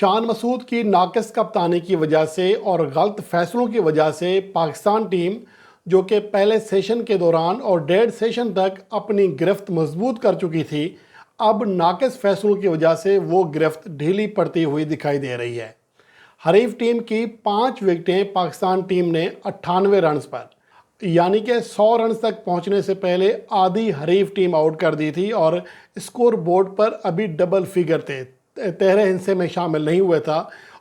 شان مسعود کی ناقص کپتانی کی وجہ سے اور غلط فیصلوں کی وجہ سے پاکستان ٹیم جو کہ پہلے سیشن کے دوران اور ڈیڑھ سیشن تک اپنی گرفت مضبوط کر چکی تھی، اب ناقص فیصلوں کی وجہ سے وہ گرفت ڈھیلی پڑتی ہوئی دکھائی دے رہی ہے۔ حریف ٹیم کی 5 وکٹیں پاکستان ٹیم نے 98 رنز پر، یعنی کہ 100 رنز تک پہنچنے سے پہلے آدھی حریف ٹیم آؤٹ کر دی تھی اور اسکور بورڈ پر ابھی ڈبل فگر تھے، تہرے ہندسے میں شامل نہیں ہوئے تھا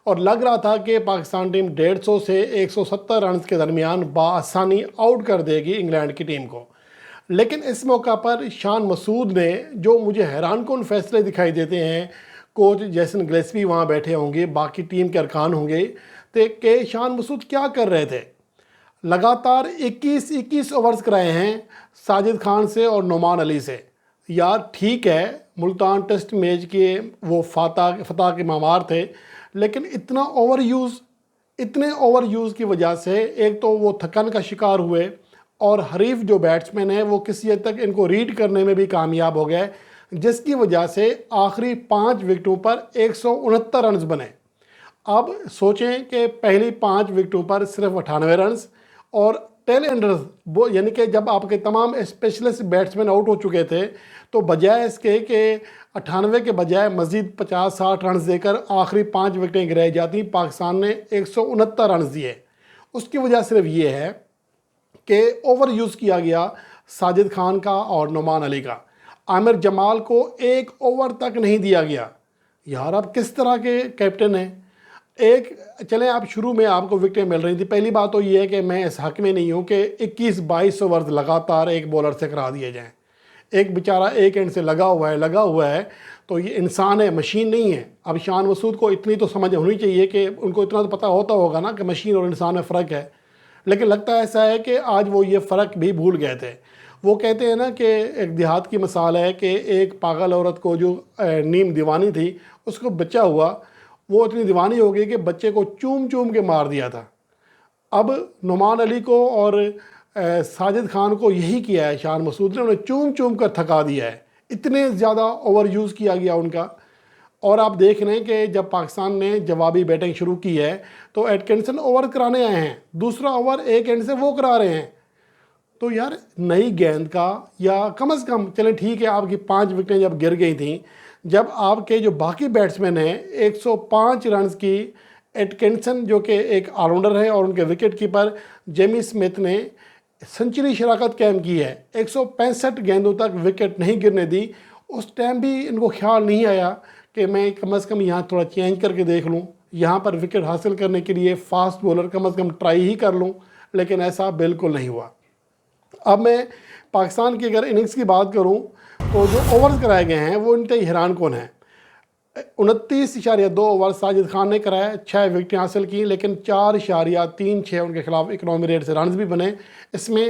اور لگ رہا تھا کہ پاکستان ٹیم 150 سے 170 رنز کے درمیان بآسانی آؤٹ کر دے گی انگلینڈ کی ٹیم کو۔ لیکن اس موقع پر شان مسعود نے جو مجھے حیران کن فیصلے دکھائی دیتے ہیں، کوچ جیسن گلیسپی وہاں بیٹھے ہوں گے، باقی ٹیم کے ارکان ہوں گے، کہ شان مسعود کیا کر رہے تھے۔ لگاتار 21 اوورز کرائے ہیں ساجد خان سے اور نعمان علی سے۔ یار ٹھیک ہے، ملتان ٹیسٹ میچ کے وہ فتح کے معمار تھے، لیکن اتنے اوور یوز کی وجہ سے ایک تو وہ تھکن کا شکار ہوئے اور حریف جو بیٹسمین ہیں وہ کسی حد تک ان کو ریڈ کرنے میں بھی کامیاب ہو گئے، جس کی وجہ سے آخری 5 وکٹوں پر 169 رنز بنے۔ اب سوچیں کہ پہلی 5 وکٹوں پر صرف 98 رنز اور ٹیل اینڈرز، یعنی کہ جب آپ کے تمام اسپیشلسٹ بیٹسمین آؤٹ ہو چکے تھے تو بجائے اس کے کہ 98 کے بجائے مزید 50-60 رنز دے کر آخری 5 وکٹیں گرائی جاتی، پاکستان نے 169 رنز دیے۔ اس کی وجہ صرف یہ ہے کہ اوور یوز کیا گیا ساجد خان کا اور نعمان علی کا۔ عامر جمال کو 1 اوور تک نہیں دیا گیا۔ یار آپ کس طرح کے کیپٹن ہیں؟ چلیں آپ شروع میں آپ کو وکٹیں مل رہی تھی، پہلی بات تو یہ ہے کہ میں اس حق میں نہیں ہوں کہ 21-22 اوورز لگاتار ایک بولر سے کرا دیے جائیں۔ ایک بیچارہ ایک اینڈ سے لگا ہوا ہے تو یہ انسان ہے، مشین نہیں ہے۔ اب شان مسعود کو اتنی تو سمجھ ہونی چاہیے کہ ان کو اتنا تو پتہ ہوتا ہوگا نا کہ مشین اور انسان میں فرق ہے، لیکن لگتا ایسا ہے کہ آج وہ یہ فرق بھی بھول گئے تھے۔ وہ کہتے ہیں نا کہ ایک دیہات کی مثال ہے کہ ایک پاگل عورت کو جو نیم دیوانی تھی، اس کو بچہ ہوا، وہ اتنی دیوانی ہو گئی کہ بچے کو چوم کے مار دیا تھا۔ اب نعمان علی کو اور ساجد خان کو یہی کیا ہے شان مسعود نے، انہیں چوم کر تھکا دیا ہے، اتنے زیادہ اوور یوز کیا گیا ان کا۔ اور آپ دیکھ رہے ہیں کہ جب پاکستان نے جوابی بیٹنگ شروع کی ہے تو ایٹکنسن اوور کرانے آئے ہیں، دوسرا اوور ایک اینڈ سے وہ کرا رہے ہیں۔ تو یار نئی گیند کا، یا کم از کم چلیں ٹھیک ہے آپ کی 5 وکٹیں جب گر گئی تھیں، جب آپ کے جو باقی بیٹسمین ہیں 105 رنز کی، ایٹکنسن جو کہ ایک آل راؤنڈر ہے اور ان کے وکٹ کیپر جیمی اسمتھ نے سنچری شراکت قائم کی ہے، 165 گیندوں تک وکٹ نہیں گرنے دی۔ اس ٹائم بھی ان کو خیال نہیں آیا کہ میں کم از کم یہاں تھوڑا چینج کر کے دیکھ لوں، یہاں پر وکٹ حاصل کرنے کے لیے فاسٹ بولر کم از کم ٹرائی ہی کر لوں، لیکن ایسا بالکل نہیں ہوا۔ اب میں پاکستان کی اگر اننگز کی بات کروں تو جو اوورز کرائے گئے ہیں وہ انتہائی حیران کن ہیں۔ 29.2 اوور ساجد خان نے کرائے، 6 وکٹیں حاصل کی، لیکن 4.36 ان کے خلاف اکنامی ریٹ سے رنز بھی بنے۔ اس میں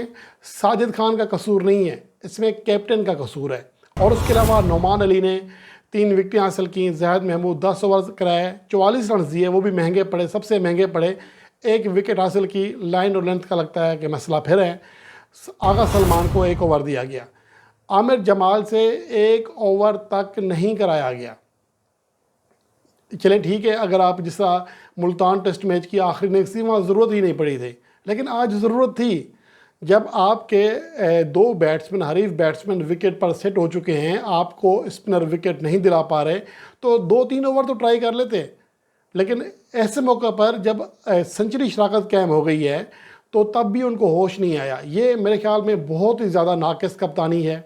ساجد خان کا قصور نہیں ہے، اس میں کیپٹن کا قصور ہے۔ اور اس کے علاوہ نعمان علی نے 3 وکٹیں حاصل کی، زاہد محمود 10 اوورز کرائے، 44 رنز دیے، وہ بھی مہنگے پڑے، سب سے مہنگے پڑے۔ 1 وکٹ حاصل کی، لائن اور لینتھ کا لگتا ہے کہ مسئلہ پھر ہے۔ آغا سلمان کو 1 اوور دیا گیا۔ عامر جمال سے 1 اوور تک نہیں کرایا گیا۔ چلیں ٹھیک ہے، اگر آپ جس طرح ملتان ٹیسٹ میچ کی آخری اننگز تھی وہاں ضرورت ہی نہیں پڑی تھی، لیکن آج ضرورت تھی جب آپ کے 2 بیٹسمین، حریف بیٹسمین وکٹ پر سیٹ ہو چکے ہیں، آپ کو اسپنر وکٹ نہیں دلا پا رہے، تو 2-3 اوور تو ٹرائی کر لیتے۔ لیکن ایسے موقع پر جب سنچری شراکت قائم ہو گئی ہے تو تب بھی ان کو ہوش نہیں آیا۔ یہ میرے خیال میں بہت ہی زیادہ ناقص کپتانی ہے،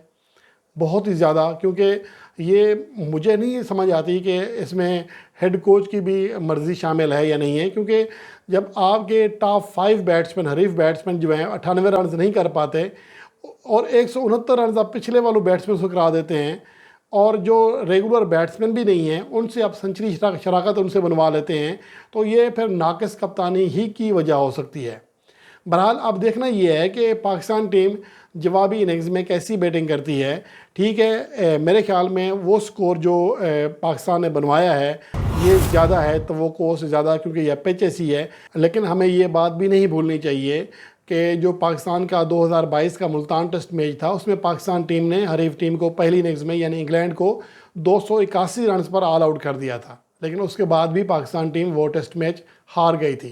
بہت ہی زیادہ، کیونکہ یہ مجھے نہیں سمجھ آتی کہ اس میں ہیڈ کوچ کی بھی مرضی شامل ہے یا نہیں ہے، کیونکہ جب آپ کے ٹاپ 5 بیٹسمین، حریف بیٹسمین جو ہیں 98 رنز نہیں کر پاتے اور 169 رنز آپ پچھلے والوں بیٹسمین سے کرا دیتے ہیں، اور جو ریگولر بیٹسمین بھی نہیں ہیں ان سے آپ سنچری شراکت ان سے بنوا لیتے ہیں، تو یہ پھر ناقص کپتانی ہی کی وجہ ہو سکتی ہے۔ بہرحال اب دیکھنا یہ ہے کہ پاکستان ٹیم جوابی اننگز میں کیسی بیٹنگ کرتی ہے۔ ٹھیک ہے، میرے خیال میں وہ سکور جو پاکستان نے بنوایا ہے یہ زیادہ ہے توقع سے زیادہ، کیونکہ یہ پچ ایسی ہے، لیکن ہمیں یہ بات بھی نہیں بھولنی چاہیے کہ جو پاکستان کا 2022 کا ملتان ٹیسٹ میچ تھا اس میں پاکستان ٹیم نے حریف ٹیم کو پہلی اننگز میں یعنی انگلینڈ کو 281 رنز پر آل آؤٹ کر دیا تھا۔ لیکن اس کے بعد بھی پاکستان ٹیم وہ ٹیسٹ میچ ہار گئی تھی۔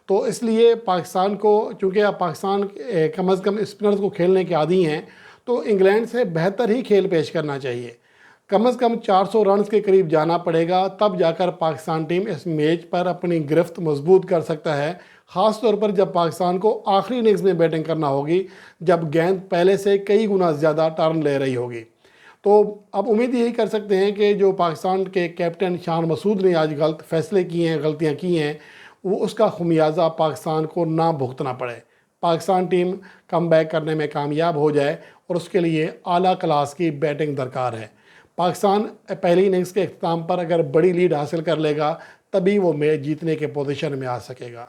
تو اس لیے پاکستان کو، چونکہ اب پاکستان کم از کم اسپنرز کو کھیلنے کے عادی ہیں، تو انگلینڈ سے بہتر ہی کھیل پیش کرنا چاہیے۔ کم از کم 400 رنز کے قریب جانا پڑے گا، تب جا کر پاکستان ٹیم اس میچ پر اپنی گرفت مضبوط کر سکتا ہے، خاص طور پر جب پاکستان کو آخری اننگز میں بیٹنگ کرنا ہوگی، جب گیند پہلے سے کئی گنا زیادہ ٹرن لے رہی ہوگی۔ تو اب امید یہی کر سکتے ہیں کہ جو پاکستان کے کیپٹن شان مسعود نے آج غلط فیصلے کیے ہیں، غلطیاں کی ہیں، وہ اس کا خمیازہ پاکستان کو نہ بھگتنا پڑے۔ پاکستان ٹیم کم بیک کرنے میں کامیاب ہو جائے، اور اس کے لیے اعلیٰ کلاس کی بیٹنگ درکار ہے۔ پاکستان پہلی اننگز کے اختتام پر اگر بڑی لیڈ حاصل کر لے گا، تبھی وہ میچ جیتنے کے پوزیشن میں آ سکے گا۔